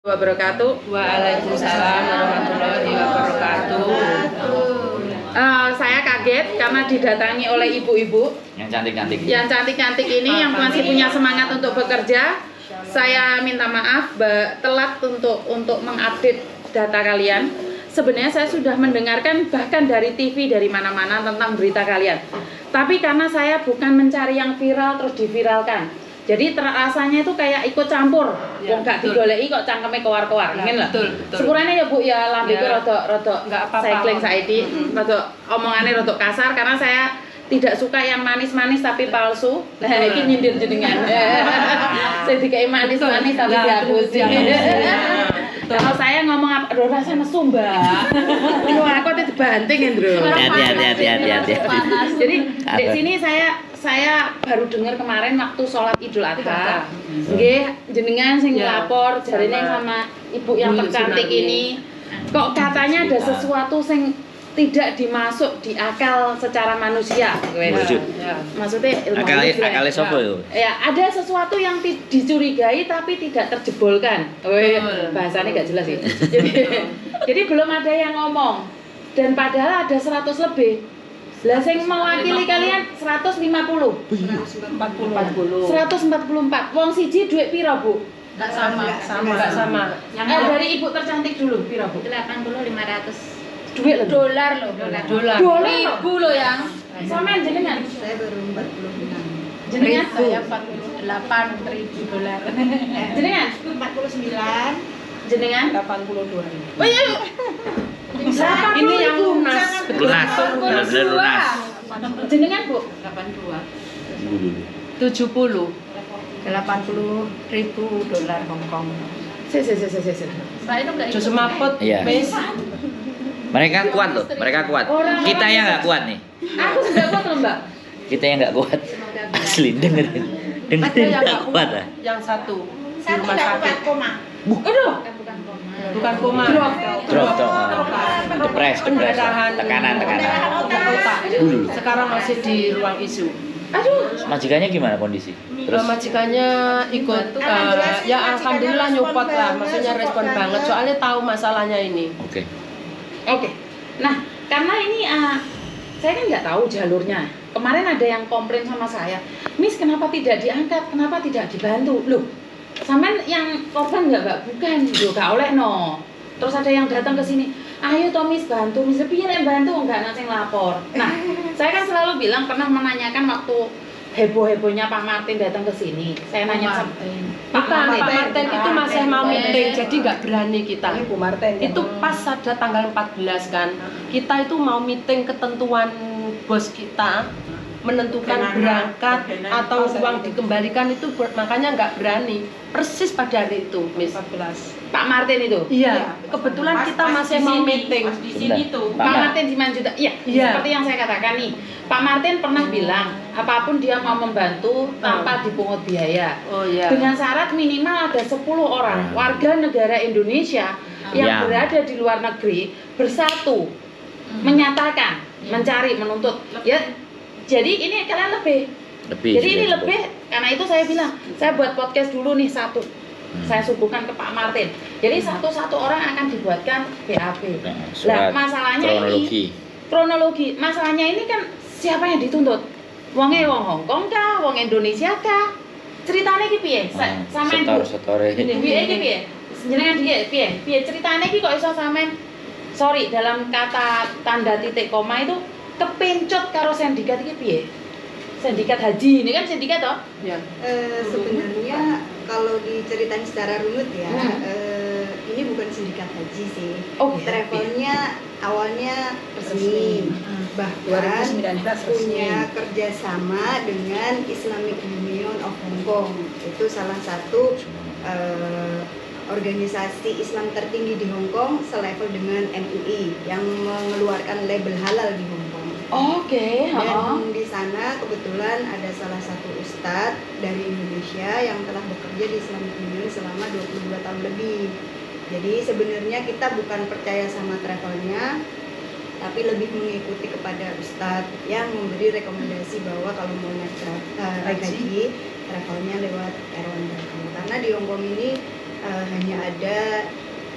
Wabarakatuh. Waalaikumsalam warahmatullahi wabarakatuh. Saya kaget karena didatangi oleh ibu-ibu yang cantik-cantik. Yang cantik-cantik ini yang masih punya semangat untuk bekerja. Saya minta maaf telat untuk mengupdate data kalian. Sebenarnya saya sudah mendengarkan bahkan dari TV dari mana-mana tentang berita kalian. Tapi karena saya bukan mencari yang viral terus diviralkan. Jadi rasanya itu kayak ikut campur, Ya, gak digoleki kok cangkeme kewar-kewar, Ya, ngene lho. betul. Sepurane ya Bu ya lambeku Ya. rada Nggak apa-apa. cycling saiki, rada omongane rada kasar karena saya tidak suka yang manis-manis tapi palsu. Nah, iki nyindir jenengan. Saya dikai manis-manis tapi Lah, dihapusi. Kalau saya ngomong apa, aduh rasa mesum, Mbak. Aduh, aku tuh dibanting, Indro. Hati-hati. Jadi di sini saya baru dengar kemarin waktu sholat Idul Adha. Nggih, jenengan sing Ya, lapor jarine sama ibu yang Bu tercantik Tsunami. ini. Kok katanya ada sesuatu sing tidak dimasuk di akal secara manusia. Wujud. Ya. Maksudnya ilmu hidup, ya. Akale sapa yo? Ya, ada sesuatu yang dicurigai tapi tidak terjebolkan. Weh, Betul. bahasanya nggak jelas sih. Jadi belum ada yang ngomong. Dan padahal ada 100 lebih. Lah sing mewakili kalian 150. 144. Wong siji duit piro, Bu? Enggak sama. Dari ibu tercantik dulu piro, Bu? 80-500 Duit lho. dolar loh. Dolar. Ribu loh yang. Sampean jenengan. Saya baru 46. Jenengan. Saya 48.000 dolar. Jenengan. 49. Jenengan. 82.000. Oh iya. Ini yang lunas. Lunas. Benar-benar lunas. Jenengan, Bu. 70. 80.000 dolar Hongkong. Si. Mbak itu enggak Jus semaput. Iya. Wis. Mereka kuat loh, mereka kuat. Kita yang nggak kuat nih. Aku sudah kuat loh, Mbak. Kita yang nggak kuat. Asli dengerin Ada yang nggak kuat ah. Yang satu di Satu rumah enggak sakit. kuat koma. Aduh. Bukan koma. Drop tuh. Depres, Pendarahan. tekanan. Otak. Sekarang masih di ruang ISU. Aduh. Majikannya gimana kondisi? Terus Majikannya ikut, ya alhamdulillah nyupport lah, maksudnya respon banget, soalnya tahu masalahnya ini. Oke. Nah, karena ini saya kan nggak tahu jalurnya. Kemarin ada yang komplain sama saya, Miss kenapa tidak diangkat, kenapa tidak dibantu? Loh, sampean yang korban nggak Mbak? Bukan, loh gak oleh no. Terus ada yang datang ke sini, ayo toh Miss bantu, Miss piye nek bantu nggak nasi lapor. Nah, saya kan selalu bilang pernah menanyakan waktu heboh-hebohnya Pak Martin datang ke sini. Saya nanya sama Pak Martin itu masih mau meeting, jadi nggak berani kita. Bu Martin. Itu pas ada tanggal 14 kan, kita itu mau meeting ketentuan bos kita, menentukan berangkat atau uang dikembalikan itu, makanya nggak berani. Persis pada hari itu, Miss. Pak Martin itu. Iya, kebetulan kita masih mau meeting. Di sini tuh. Pak Martin Simanjuta, iya, Iya. seperti yang saya katakan nih, Pak Martin pernah bilang apapun dia mau membantu tanpa dipungut biaya. Oh iya. Dengan syarat minimal ada 10 orang warga negara Indonesia yang berada di luar negeri bersatu menyatakan, mencari, menuntut. Ya, jadi ini kalian lebih. Jadi ini lebih, karena itu saya bilang, saya buat podcast dulu nih satu. Saya suguhkan ke Pak Martin. Jadi satu orang akan dibuatkan BAP. Lah masalahnya kronologi. Masalahnya ini kan siapa yang dituntut? Wonge wong Hongkong kah? Wong Indonesia kah? Ceritanya iki piye? Sampeyan setore. piye iki piye? Jenengan piye? Piye ceritanya iki kok iso sampean sorry dalam kata tanda titik koma itu kepencot karo sindikat iki piye? Sindikat haji ini kan sindikat toh? Ya. Sebenarnya kalau diceritain secara runut ya, ini bukan sindikat haji sih. Oh, Travelnya awalnya resmi, bahkan punya kerjasama dengan Islamic Union of Hong Kong. Itu salah satu organisasi Islam tertinggi di Hong Kong, selevel dengan MUI yang mengeluarkan label halal di Hong Kong. Oke, Dan di sana kebetulan ada salah satu ustadz dari Indonesia yang telah bekerja di Islamic Union selama 22 tahun lebih. Jadi sebenarnya kita bukan percaya sama travelnya, tapi lebih mengikuti kepada ustadz yang memberi rekomendasi bahwa kalau mau naik haji, travelnya lewat Erwan. Karena di Hong Kong ini hanya ada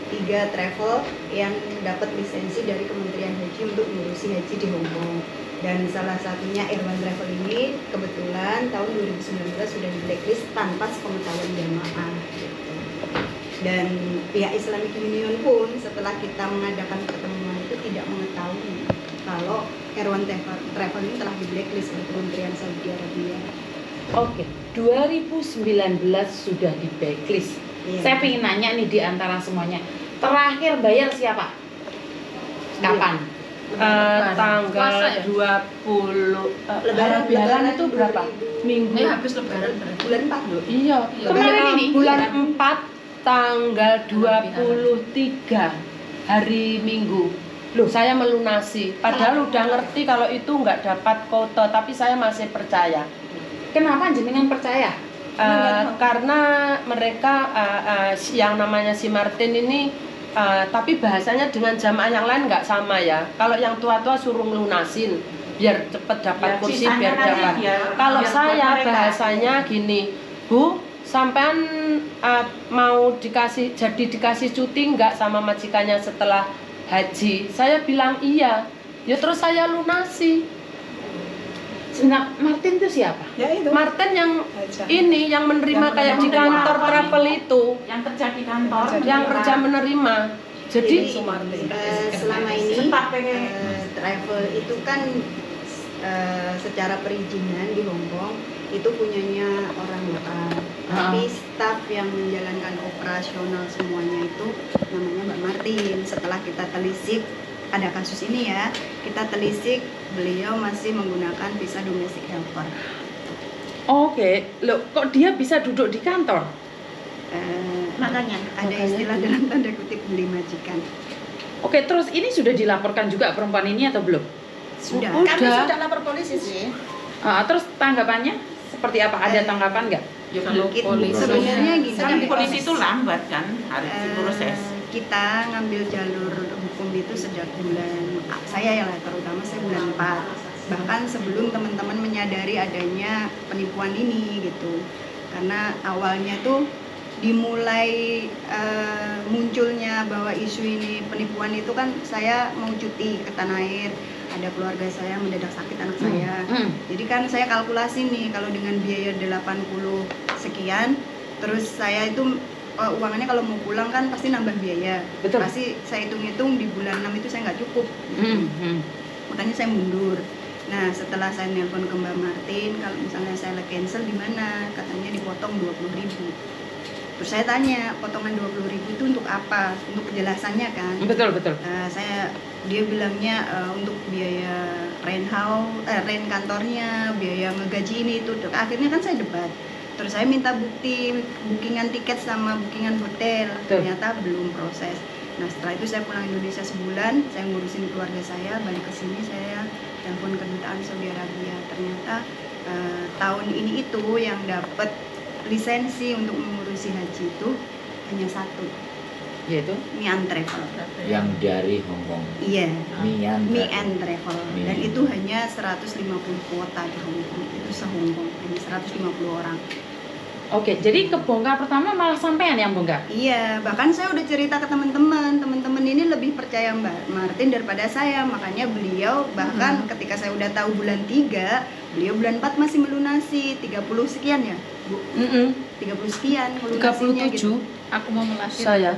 3 travel yang dapat lisensi dari Kementerian Haji untuk mengurusi haji di Hong Kong. Dan salah satunya Airwan Travel ini kebetulan tahun 2019 sudah di blacklist tanpa sepengetahuan jamaah. Gitu. Dan pihak Islamic Union pun setelah kita mengadakan pertemuan itu tidak mengetahui kalau Airwan Travel ini telah di blacklist oleh Kementerian Saudi Arabia. Oke, 2019 sudah di blacklist. Iya. Saya pengen nanya nih di antara semuanya, terakhir bayar siapa? Kapan? Tanggal Puasa ya? 20 Lebaran itu berapa? 2000. Minggu. Ini habis lebaran berarti. Bulan 4 loh. Iya, Kemarin ini? bulan 4 tanggal 23 hari Minggu. Loh, saya melunasi. Padahal udah ngerti kalau itu nggak dapat kota, tapi saya masih percaya. Kenapa jenengan percaya? Karena mereka yang namanya si Martin ini tapi bahasanya dengan jamaah yang lain nggak sama ya. Kalau yang tua-tua suruh ngelunasin biar cepet dapat Ya, kursi, sisanya biar nanti dapat. Kalau biar saya buat mereka. bahasanya gini, Bu, sampean mau dikasih cuti nggak sama majikannya setelah haji? Saya bilang iya. Ya terus saya lunasi. Sebenarnya Martin itu siapa? Ya itu. Martin yang Aja. ini yang menerima Yang kayak di menerima kantor apa travel nih? itu, Yang kerja di kantor. yang kerja menerima. Jadi Selama ini Sebentar, pengen. travel itu kan secara perizinan di Hong Kong itu punyanya orang lokal. Tapi staf yang menjalankan operasional semuanya itu namanya Mbak Martin. Setelah kita telisik ada kasus ini ya, kita telisik beliau masih menggunakan visa domestic helper. Oke, loh kok dia bisa duduk di kantor? Makanya ada istilah dalam tanda kutip beli majikan. Oke, terus ini sudah dilaporkan juga perempuan ini atau belum? Sudah. Udah. Kami sudah lapor polisi sih. Terus tanggapannya seperti apa? Ada tanggapan nggak? Ya kalau Kita- polisi. sebenarnya gini. Kan polisi itu lambat kan, harus diproses. Kita ngambil jalur hukum itu sejak bulan, saya ya lah terutama saya bulan 4. Bahkan sebelum teman-teman menyadari adanya penipuan ini gitu. Karena awalnya tuh dimulai munculnya bahwa isu ini penipuan itu kan saya mau cuti ke tanah air, ada keluarga saya mendadak sakit anak saya. Jadi kan saya kalkulasi nih kalau dengan biaya 80 sekian, terus saya itu uangnya kalau mau pulang kan pasti nambah biaya. Betul. Pasti saya hitung-hitung di bulan 6 itu saya nggak cukup. Makanya saya mundur. Nah, setelah saya nelpon ke Mbak Martin, kalau misalnya saya cancel di mana? Katanya dipotong 20.000. Terus saya tanya, potongan 20.000 itu untuk apa? Untuk kejelasannya kan? Betul, betul. Dia bilangnya untuk biaya rent kantornya, biaya ngegaji ini itu. Akhirnya kan saya debat. Terus saya minta bukti bookingan tiket sama bookingan hotel. Betul. Ternyata belum proses. Nah, setelah itu saya pulang Indonesia sebulan, saya ngurusin keluarga saya, balik ke sini saya telepon kedutaan Saudi Arabia. Ternyata tahun ini itu yang dapat lisensi untuk mengurusi haji itu hanya satu, Yaitu? Mian Travel. Yang dari Hong Kong. Iya, Mian. Mian Travel. Dan Mian. itu hanya 150 kuota di Hong Kong. Itu se-Hong Kong, hanya 150 orang. Oke, jadi kebongkar pertama malah sampean yang bongkar. Iya, bahkan saya udah cerita ke teman-teman ini lebih percaya Mbak Martin daripada saya. Makanya beliau bahkan ketika saya udah tahu bulan 3, beliau bulan 4 masih melunasi 30 sekian ya, Bu. 30 sekian melunasinya 37 gitu. Aku mau melahirkan. saya.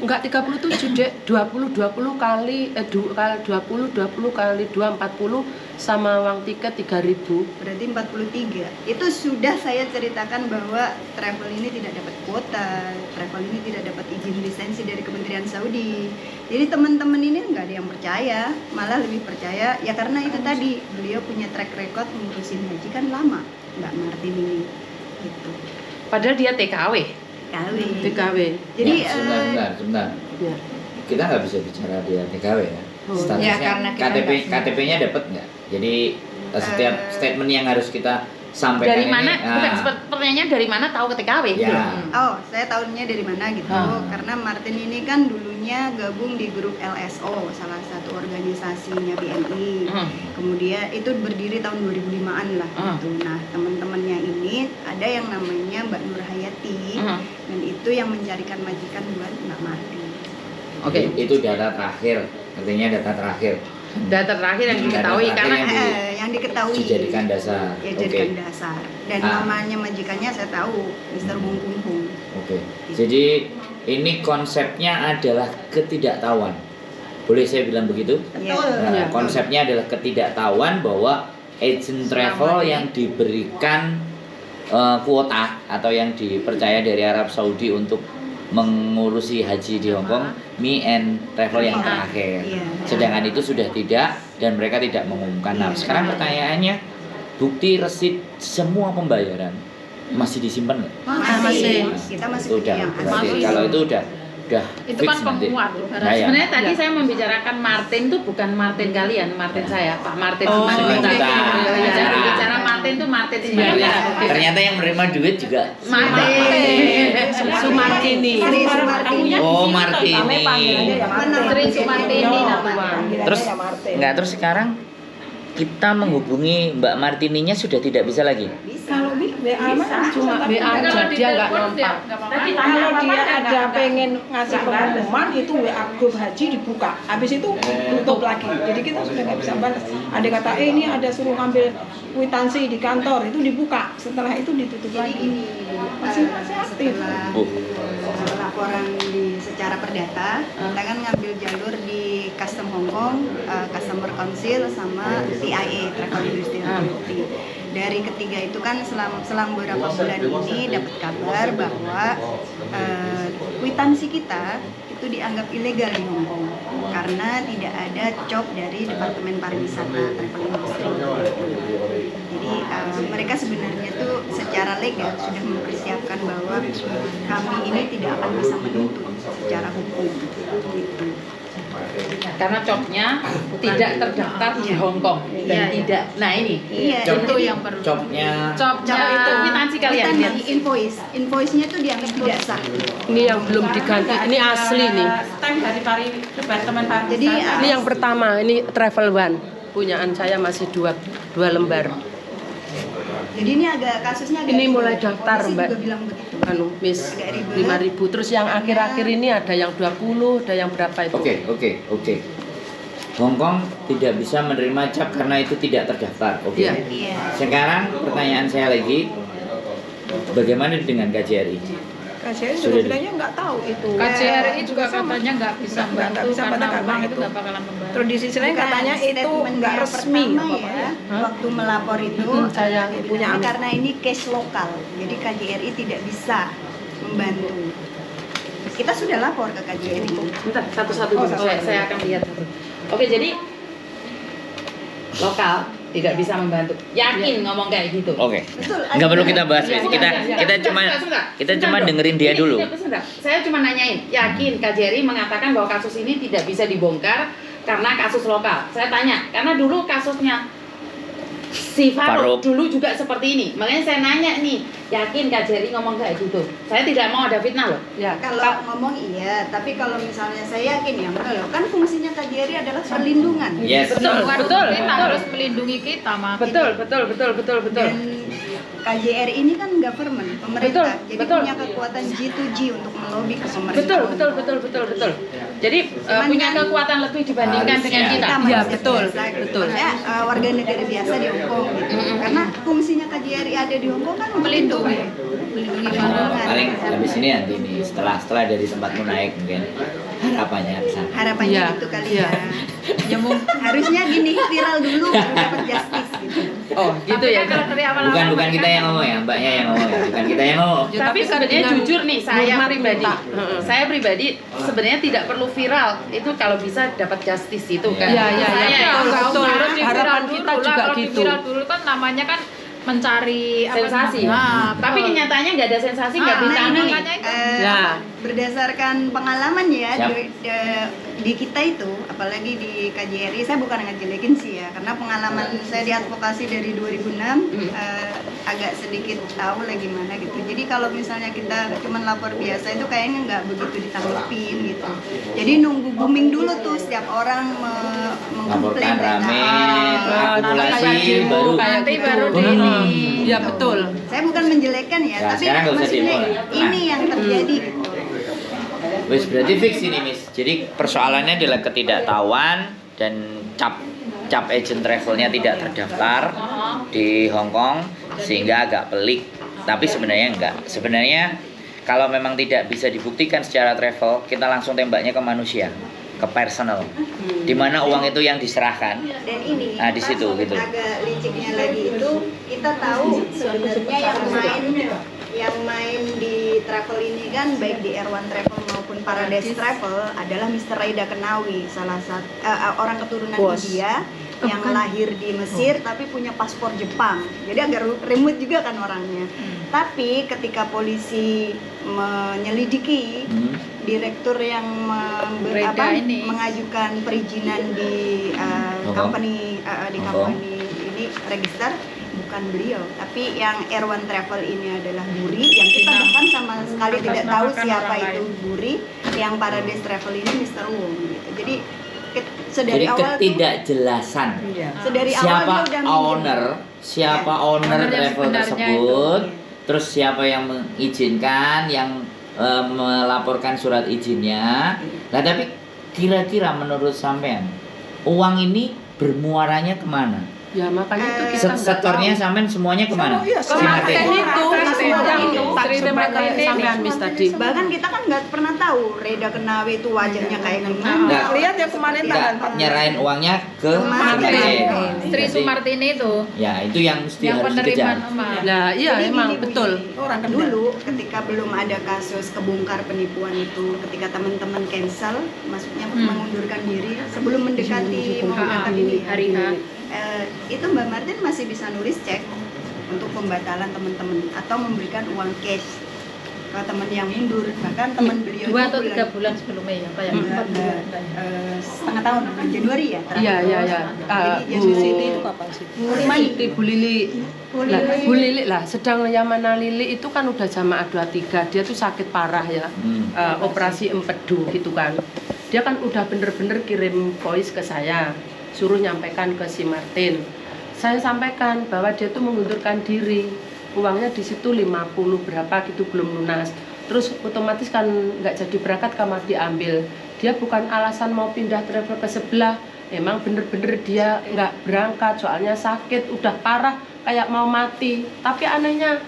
Enggak 37, Dek. 20 kali 20 kali 2 40 sama uang tiket 3.000. Berarti 43. Itu sudah saya ceritakan bahwa travel ini tidak dapat kuota, travel ini tidak dapat izin lisensi dari Kementerian Saudi. Jadi teman-teman ini nggak ada yang percaya, malah lebih percaya ya karena itu tadi beliau punya track record mengurusin haji kan lama, Mbak Martin ini. Gitu. Padahal dia TKW. TKW. Jadi Ya, sebentar. Ya. Kita nggak bisa bicara dia TKW ya. Oh. Statusnya Ya, karena kita KTP nggak- KTP-nya dapat nggak? Jadi setiap statement yang harus kita sampaikan Dari ini. mana? Ah, Bukan, pertanyaannya dari mana tahu ke TKW? ya. Oh, saya tahunya dari mana gitu. Karena Martin ini kan dulunya gabung di grup LSO, salah satu organisasinya BNI. Kemudian itu berdiri tahun 2005-an lah gitu. Nah, teman-temannya ini ada yang namanya Mbak Nur Hayati dan itu yang mencarikan majikan buat Mbak Martin. Oke. Itu data terakhir, artinya data terakhir. Data terakhir yang diketahui Data karena terakhir Yang diketahui dijadikan dasar. ya Oke. jadikan dasar. Dan namanya majikannya saya tahu, Mr. Hung Hung Hung. Oke. Jadi ini konsepnya adalah ketidaktahuan. Boleh saya bilang begitu? Ya. Nah, konsepnya adalah ketidaktahuan bahwa agent travel yang diberikan kuota atau yang dipercaya dari Arab Saudi untuk mengurusi haji di Hong Kong, Me and Travel yang terakhir. Iya. Sedangkan itu sudah tidak dan mereka tidak mengumumkan. Nah, sekarang pertanyaannya, bukti resit semua pembayaran masih disimpan nggak? Masih. Nah, Kita masih itu udah yang berarti asli. kalau itu udah Itu fix kan nanti. penguat loh. Nah, ya. sebenarnya tadi saya membicarakan Martin tuh bukan Martin kalian, Martin saya, Pak Martin Oh, Simanjuntak. Simanjuntak. Bicara Martin tuh Martin Simanjuntak. Ternyata yang menerima duit juga Martin. Sumartini. Sri Sumartini. Oh, Martini. Sri Sumartini namanya. Terus terus sekarang kita menghubungi Mbak Martininya sudah tidak bisa lagi. Kalau WA mah Cuma WA aja, dia nggak nampak. kalau dia ada pengen ngasih pengumuman itu WA grup haji dibuka, habis itu tutup lagi. Jadi kita sudah nggak bisa balas. Ada kata ini ada suruh ngambil kwitansi di kantor itu dibuka, setelah itu ditutup Jadi lagi. ini Masih aktif. setelah laporan secara perdata, kita kan ngambil jalur di Custom Hong Kong, Customer Council sama TIA Travel Industry Authority. Dari ketiga itu kan selang beberapa bulan ini dapat kabar bahwa kwitansi kita itu dianggap ilegal di Hong Kong karena tidak ada COP dari Departemen Pariwisata Travel Industry. Jadi mereka sebenarnya tuh secara legal sudah mempersiapkan bahwa kami ini tidak akan bisa menuntut secara hukum gitu. Karena COP-nya tidak terdaftar di Hong Kong dan tidak. Nah ini. Iya, itu jadi yang perlu. Copnya COP-nya itu kwitansi kalian. kwitansi invoice-nya tuh dianggap tidak sah. Ini yang belum diganti. Ini asli nih. Stem dari Departemen Pariwisata. Jadi Ini yang pertama, ini Travel One. Punyaan saya masih dua lembar. Jadi ini agak kasusnya agak Ini ribet. mulai daftar, Polisi Mbak. juga bilang begitu. Anu, Miss, Agak ribet. 5.000. Terus yang akhir-akhir ini ada yang 20, ada yang berapa itu? Oke. Hong Kong tidak bisa menerima cap karena itu tidak terdaftar. Oke. Iya. Iya. Sekarang pertanyaan saya lagi, bagaimana dengan KJRI? KJRI Sudah juga bilangnya nggak tahu itu. KJRI juga sama. katanya nggak bisa Nggak bantu bisa karena bantu bank itu itu. nggak bakalan membantu. Terus di sisi lain Bukan, katanya itu statementnya nggak resmi pertama apa ya, waktu melapor itu saya bilangnya punya anak. karena ini case lokal, jadi KJRI tidak bisa membantu. Kita sudah lapor ke KJRI. Bentar, satu-satu dulu. Saya akan lihat satu. Oke, jadi lokal tidak bisa membantu. Yakin ngomong kayak gitu. Oke. Betul. Nggak perlu kita bahas, Iya, kita iya. kita cuma Sebentar, kita sebentar cuma dong. dengerin dia Ini, dulu. sebentar. Saya cuma nanyain, yakin KJRI mengatakan bahwa kasus ini tidak bisa dibongkar karena kasus lokal. Saya tanya, karena dulu kasusnya si Farouk Farouk. dulu juga seperti ini. Makanya saya nanya nih, yakin KJRI ngomong kayak gitu? Saya tidak mau ada fitnah loh. Ya, Kalau ngomong iya, tapi kalau misalnya saya yakin ya, kan fungsinya KJRI adalah perlindungan. Yes. Betul, Bukan betul, kita betul. harus melindungi kita, Mak. Betul. Dan KJRI ini kan government, pemerintah, Betul, jadi betul. punya kekuatan G2G untuk melobi ke pemerintah. Betul. Jadi Cuman punya kan kekuatan lebih dibandingkan harusnya. dengan kita. Kita Iya, manusia betul, biasa, betul. Ya, warga negara biasa di Hong Kong gitu. Karena fungsinya KJRI ada di Hong Kong kan untuk Melindungi. Paling habis ini nanti nih setelah dari tempatmu naik mungkin harapannya ke sana. Harapannya Iya, gitu kali iya. ya. Ya harusnya gini, viral dulu baru dapat justice gitu. Oh, gitu ya. Kalau dari awal-awal Bukan kita yang ngomong ya, mbaknya yang ngomong ya, bukan kita yang ngomong. Ya, Tapi tapi sebenarnya dengan jujur nih, saya hormat pribadi, minta. Heeh. saya pribadi sebenarnya tidak perlu viral. Itu kalau bisa dapat justice itu kan. Iya, iya, Saya iya, yang betul, tahu betul. harus di Harapan viral kita dulu lah. juga Kalau gitu. di viral dulu kan namanya kan mencari apa sensasi. namanya? Nah, Tapi betul. kenyataannya nggak ada sensasi, nggak Ah, ditangani. makanya itu. Ya, berdasarkan pengalaman ya Siap. di kita itu, apalagi di KJRI, saya bukan ngejelekin sih ya, karena pengalaman saya di advokasi dari 2006 agak sedikit tahu lah gimana gitu. Jadi kalau misalnya kita cuma lapor biasa itu kayaknya nggak begitu ditanggepin gitu. Jadi nunggu booming dulu tuh, setiap orang mengkomplain. Laporkan rame, nanti akumulasi, demo, baru kayak Nanti gitu. baru di ini. Ya betul. Saya bukan menjelekkan ya, Nah, tapi sekarang nggak usah maksudnya demo lah. ini yang terjadi gitu. Wes berarti fix ini Miss. Jadi persoalannya adalah ketidaktahuan dan cap agent travelnya tidak terdaftar di Hong Kong sehingga agak pelik. Tapi sebenarnya enggak. Sebenarnya kalau memang tidak bisa dibuktikan secara travel, kita langsung tembaknya ke manusia, ke personal. Di mana uang itu yang diserahkan. Dan ini Nah, di situ, gitu. agak liciknya lagi itu kita tahu sebenarnya yang main di travel ini kan baik di Airone Travel maupun Paradise Travel adalah Mr. Raida Kenawi, salah satu orang keturunan India yang lahir di Mesir tapi punya paspor Jepang. Jadi agak remote juga kan orangnya. Tapi ketika polisi menyelidiki, direktur yang mengajukan perizinan di company ini register bukan beliau, tapi yang Airone Travel ini adalah Buri, yang kita bahkan sama sekali tidak tahu siapa itu Buri, yang Paradise Travel ini Mr. Wong gitu. Jadi sedari awal ketidakjelasan sedari siapa awal dia udah owner, siapa owner Owner yang travel sebenarnya tersebut, terus siapa yang mengizinkan, yang melaporkan surat izinnya. Nah tapi kira-kira menurut sampean uang ini bermuaranya kemana? Ya makanya itu kita nggak Setornya tahu. sampean semuanya kemana? Iya, Si sama Martin. kayak itu yang Sri Martin sampean Miss tadi. bahkan kita kan nggak pernah tahu Reda Kenawi itu wajahnya kayak gimana. Nggak. Lihat ya kemarin tanggal Nggak nyerahin uangnya ke si Martin. Martin. Sri Jadi, Sumartini itu ya itu yang mesti yang harus dikejar. penerimaan emas. Nah, iya Jadi emang gini, Bu betul. Yuni, Orang kedua. dulu ketika belum ada kasus kebongkar penipuan itu, ketika teman-teman cancel, maksudnya mengundurkan diri sebelum mendekati mau berangkat ini hari H. Itu Mbak Martin masih bisa nulis cek untuk pembatalan teman-teman atau memberikan uang cash ke teman yang mundur, bahkan teman beliau 2 atau itu 3 bulan sebelumnya ya kayak 4 bulan. setengah tahun, Januari ya terakhir. Iya, iya, iya. Jadi Bu Siti itu kapan sih? Siti, Bu Lili. Bu Nah, Lili. Bu Lili lah, sedang yang mana Lili itu kan udah jamaah 23, dia tuh sakit parah ya. Operasi empedu gitu kan. Dia kan udah bener-bener kirim voice ke saya, suruh nyampaikan ke si Martin. Saya sampaikan bahwa dia tuh mengundurkan diri, uangnya di situ 50 berapa gitu belum lunas. Terus otomatis kan nggak jadi berangkat, kamar diambil. Dia bukan alasan mau pindah travel ke sebelah, emang bener-bener dia nggak berangkat soalnya sakit, udah parah kayak mau mati. Tapi anehnya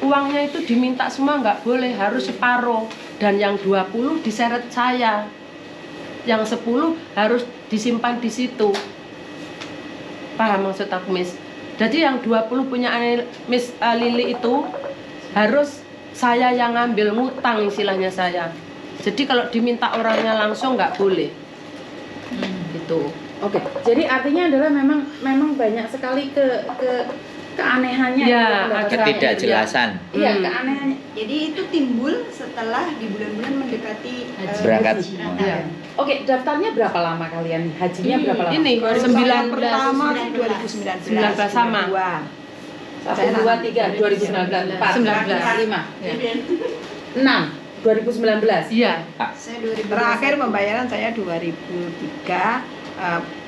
uangnya itu diminta semua, nggak boleh, harus separuh. Dan yang 20 diseret saya, yang 10 harus disimpan di situ. Paham maksud aku, Miss? Jadi yang 20 punya Miss Lili itu harus saya yang ngambil, ngutang istilahnya saya. Jadi kalau diminta orangnya langsung nggak boleh. Gitu. Oke, jadi artinya adalah memang banyak sekali keanehannya. Ya, gitu, pendapat saya. Ketidakjelasan. Iya, keanehannya. Jadi itu timbul setelah di bulan-bulan mendekati Berangkat. haji. Iya. Oke, daftarnya berapa lama kalian? Hajinya berapa lama? Ini Baru 9 pertama sih 2019. 19 sama. 1, 2, 3, 2019, 4, 19. 5, 6, 2019. Iya. Saya 2000 Terakhir pembayaran saya 2003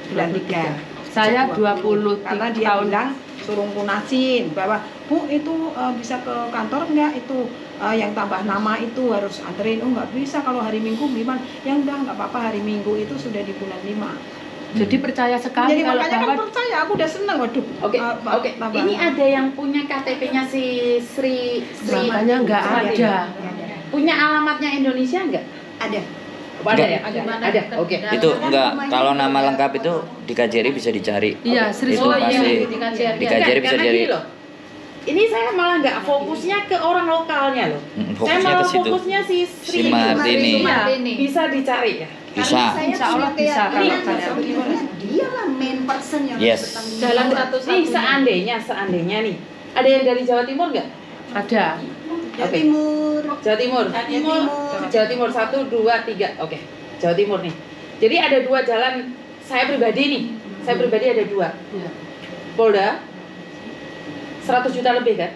bulan 3. Saya 20 karena dia tahun. bilang suruh lunasin bahwa Bu itu bisa ke kantor enggak, itu yang tambah nama itu harus anterin. Oh nggak bisa, kalau hari Minggu gimana? Ya udah nggak apa-apa, hari Minggu itu sudah di bulan 5. Jadi percaya sekali Jadi kalau makanya kan bahwa percaya, aku udah seneng. Waduh. Oke, Oke, ini ada yang punya KTP-nya si Sri makanya nggak Sumartini. ada. Punya alamatnya Indonesia enggak? ada. Ada ya? Gimana? Ada. Oke. Itu enggak, kalau nama lengkap itu di KJRI bisa dicari. Iya, Sri Itu Sumartini. pasti di KJRI. di KJRI bisa Karena cari. gini loh, ini saya malah nggak fokusnya ke orang lokalnya loh. Saya Fokusnya malah ke situ. fokusnya si Si Martini. Sumartini. Bisa dicari ya. Bisa. Karena saya Insya Allah punya bisa kalau keyakinan kalian. sebetulnya dia lah main person yang Yes. harus bertanggung Jalan jawab. satu-satunya. Nih seandainya nih, ada yang dari Jawa Timur nggak? Ada. Jawa Oke. Timur. Jawa Timur. Jawa Timur. Jawa Timur 1, 2, 3. Oke, Jawa Timur nih. Jadi ada 2 jalan saya pribadi nih. Saya pribadi ada 2. Iya. Polda 100 juta lebih kan?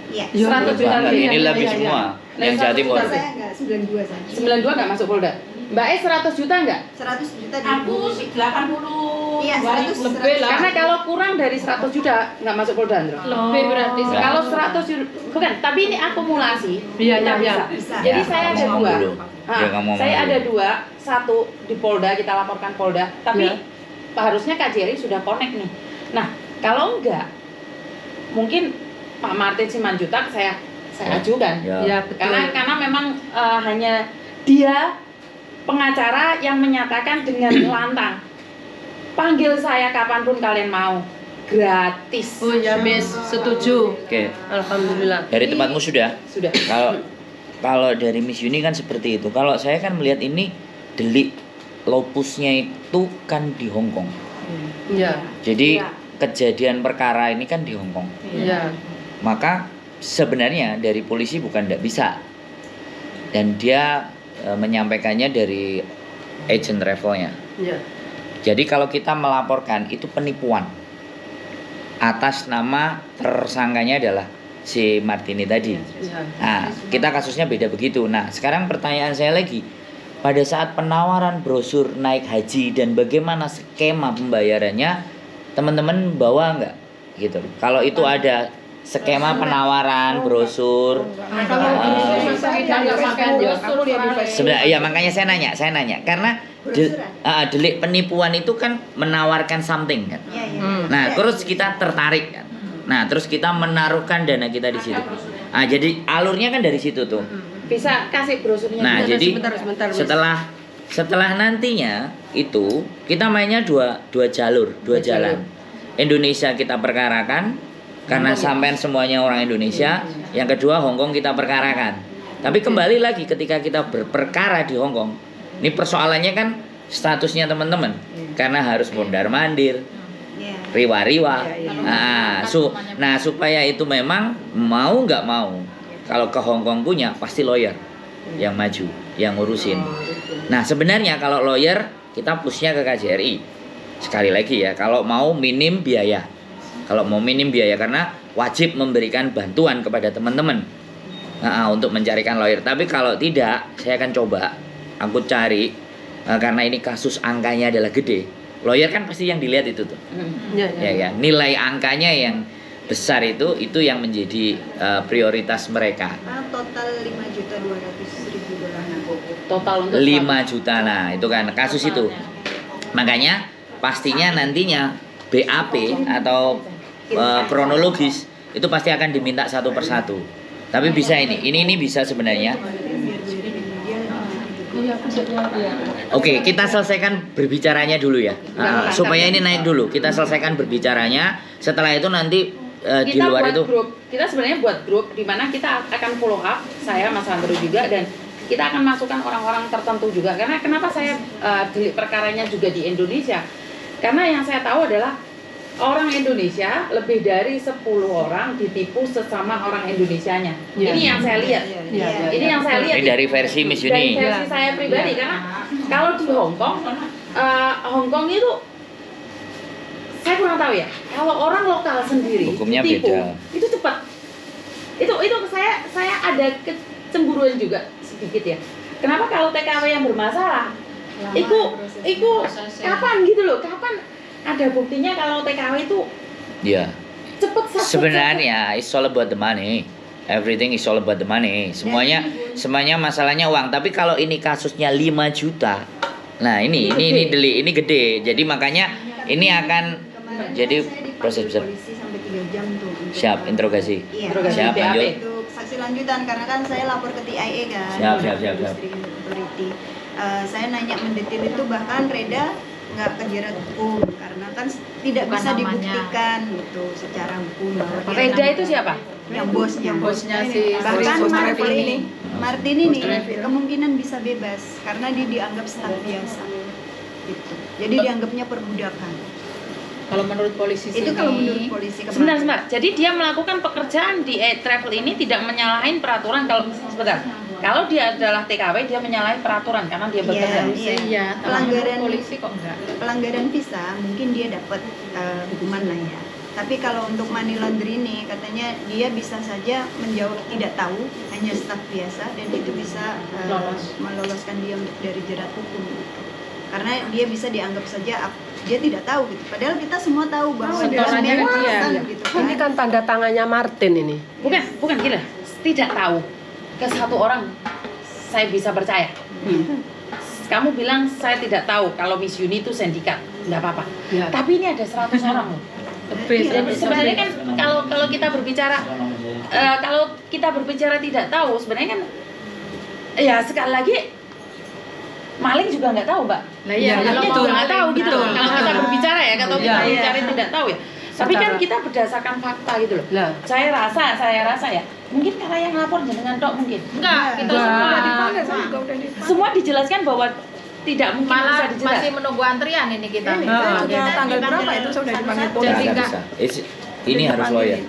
Iya. 100 juta Banget, lebih. ini lebih iya, semua iya. yang Jawa Timur. Saya enggak 92 saja. 92 nggak masuk Polda. Mbak 100 juta nggak? 100 juta di Aku 80 Iya, 100 lebih lah. Karena kalau kurang dari 100 juta nggak masuk Polda, Andro. Lebih berarti. Nah. Kalau 100 juta, bukan, tapi ini akumulasi. Iya, Kita iya, bisa. bisa. Jadi Ya, saya ada kamu 2. dulu. Nah, Ya, kamu saya mau ada dulu. 2, 1 di Polda, kita laporkan Polda. Tapi Ya. harusnya KJRI sudah connect nih. Nah, kalau enggak, mungkin Pak Martin Simanjuntak saya ajukan. Ya. Ya, betul. Karena memang hanya dia pengacara yang menyatakan dengan lantang, panggil saya kapanpun kalian mau, gratis. Oh ya, Miss, setuju. Oke, Alhamdulillah. dari tempatmu sudah. Sudah. Kalau dari Miss Yuni kan seperti itu. Kalau saya kan melihat ini delik lopusnya itu kan di Hong Kong. Iya. Jadi kejadian perkara ini kan di Hong Kong. Iya. Maka sebenarnya dari polisi bukan tidak bisa. Dan dia menyampaikannya dari agent travelnya. Iya. Jadi kalau kita melaporkan itu penipuan atas nama tersangkanya adalah si Martini tadi. Iya. Nah, kita kasusnya beda begitu. Nah, sekarang pertanyaan saya lagi, pada saat penawaran brosur naik haji dan bagaimana skema pembayarannya, teman-teman bawa nggak? Gitu. Kalau itu ada skema penawaran brosur, sebenarnya ya makanya saya nanya karena delik penipuan itu kan menawarkan something kan. Iya, iya. Nah, terus kita tertarik kan. Nah, terus kita menaruhkan dana kita di situ. Nah, jadi alurnya kan dari situ tuh. Bisa kasih brosurnya. Nah, juga. jadi sebentar, Miss. setelah nantinya itu kita mainnya dua jalur, dua jalan. Indonesia kita perkarakan karena sampean semuanya orang Indonesia. Yang kedua Hong Kong kita perkarakan. Tapi kembali lagi ketika kita berperkara di Hong Kong, ini persoalannya kan statusnya teman-teman, karena harus mondar-mandir, Iya. riwa-riwa. Nah, supaya itu memang mau nggak mau, kalau ke Hong Kong punya pasti lawyer yang maju, yang ngurusin. Nah, sebenarnya kalau lawyer kita pushnya ke KJRI. Sekali lagi ya, kalau mau minim biaya. Kalau mau minim biaya karena wajib memberikan bantuan kepada teman-teman untuk mencarikan lawyer. Tapi kalau tidak, saya akan coba aku cari karena ini kasus angkanya adalah gede. Lawyer kan pasti yang dilihat itu tuh. Ya, nilai angkanya yang besar itu yang menjadi prioritas mereka. Total 5.200.000 dolar. Total untuk 5 juta, nah itu kan kasus itu. Makanya pastinya nantinya BAP atau kronologis itu pasti akan diminta satu persatu. Tapi bisa ini bisa sebenarnya. Oke, kita selesaikan berbicaranya dulu ya. Supaya ini naik dulu. Kita selesaikan berbicaranya. Setelah itu nanti di kita luar buat itu grup. Kita sebenarnya buat grup di mana kita akan follow up, saya Mas Andro juga, dan kita akan masukkan orang-orang tertentu juga. Karena kenapa saya delik perkaranya juga di Indonesia? Karena yang saya tahu adalah orang Indonesia lebih dari 10 orang ditipu sesama orang Indonesianya. Ya. Ini yang saya lihat. Ini yang saya lihat. ini dari versi Miss Dari Yuni. versi saya pribadi, karena kalau di Hong Kong itu saya kurang tahu ya. Kalau orang lokal sendiri Hukumnya ditipu, beda. itu cepat. Itu saya ada kecemburuan juga sedikit ya. Kenapa kalau TKW yang bermasalah? Itu kapan gitu loh? Kapan ada buktinya kalau TKW itu Ya. cepet Sebenarnya it's all about the money. Everything is all about the money. Semuanya masalahnya uang. Tapi kalau ini kasusnya 5 juta. Nah, ini delik, ini gede. Jadi makanya ini akan jadi proses besar. Polisi sampai 3 jam tuh. untuk, Siap, interogasi. Iya. Siap, BAP. lanjut. Untuk saksi lanjutan karena kan saya lapor ke TIA kan. Siap. Industri Authority. Saya nanya mendetil itu, bahkan Reda nggak kejerat hukum karena kan tidak Bukan bisa namanya. dibuktikan gitu secara hukum bahwa dia Reda itu siapa? yang bosnya si bahkan Bos Martini nih kemungkinan bisa bebas karena dia dianggap staf biasa gitu. Jadi dianggapnya perbudakan Kalau menurut polisi itu kalau menurut polisi kemarin. Sebentar. Jadi dia melakukan pekerjaan di travel ini tidak menyalahin peraturan. Kalau sebentar, Kalau dia adalah TKW, dia menyalahi peraturan karena dia bekerja. Iya, Pelanggaran polisi kok enggak. pelanggaran visa mungkin dia dapat hukuman lah ya. Tapi kalau untuk money laundry ini katanya dia bisa saja menjawab tidak tahu, hanya staf biasa dan itu bisa meloloskan dia untuk dari jerat hukum. Karena dia bisa dianggap saja dia tidak tahu gitu. Padahal kita semua tahu bahwa dia setorannya ke dia. gitu Ini kan tanda tangannya Martin ini. Bukan gila. Tidak tahu. Ke satu orang saya bisa percaya. Kamu bilang saya tidak tahu kalau Miss Yuni itu sindikat, nggak apa-apa. Ya. Tapi ini ada 100 orang loh. Dan sebenarnya kan kalau kita berbicara kalau kita berbicara tidak tahu, sebenarnya kan ya sekali lagi maling juga nggak tahu, Mbak. Lah iya, Malingnya kalau juga mau nggak tahu maling, gitu loh. betul. Kalau kita berbicara ya, kalau kita Iya. berbicara tidak tahu ya. Tapi kan Secara- kita berdasarkan fakta gitu loh. Lah. Saya rasa ya, mungkin karena yang lapor jenengan tok mungkin. Enggak, kita Enggak. semua Udah dipanggil, saya juga udah dipanggil. Semua dijelaskan bahwa tidak mungkin bisa malah dijerat. masih menunggu antrian ini kita. Ini saya Ah, juga tanggal berapa itu saya udah dipanggil polisi. Jadi Nggak enggak. bisa. Ini harus lawyer.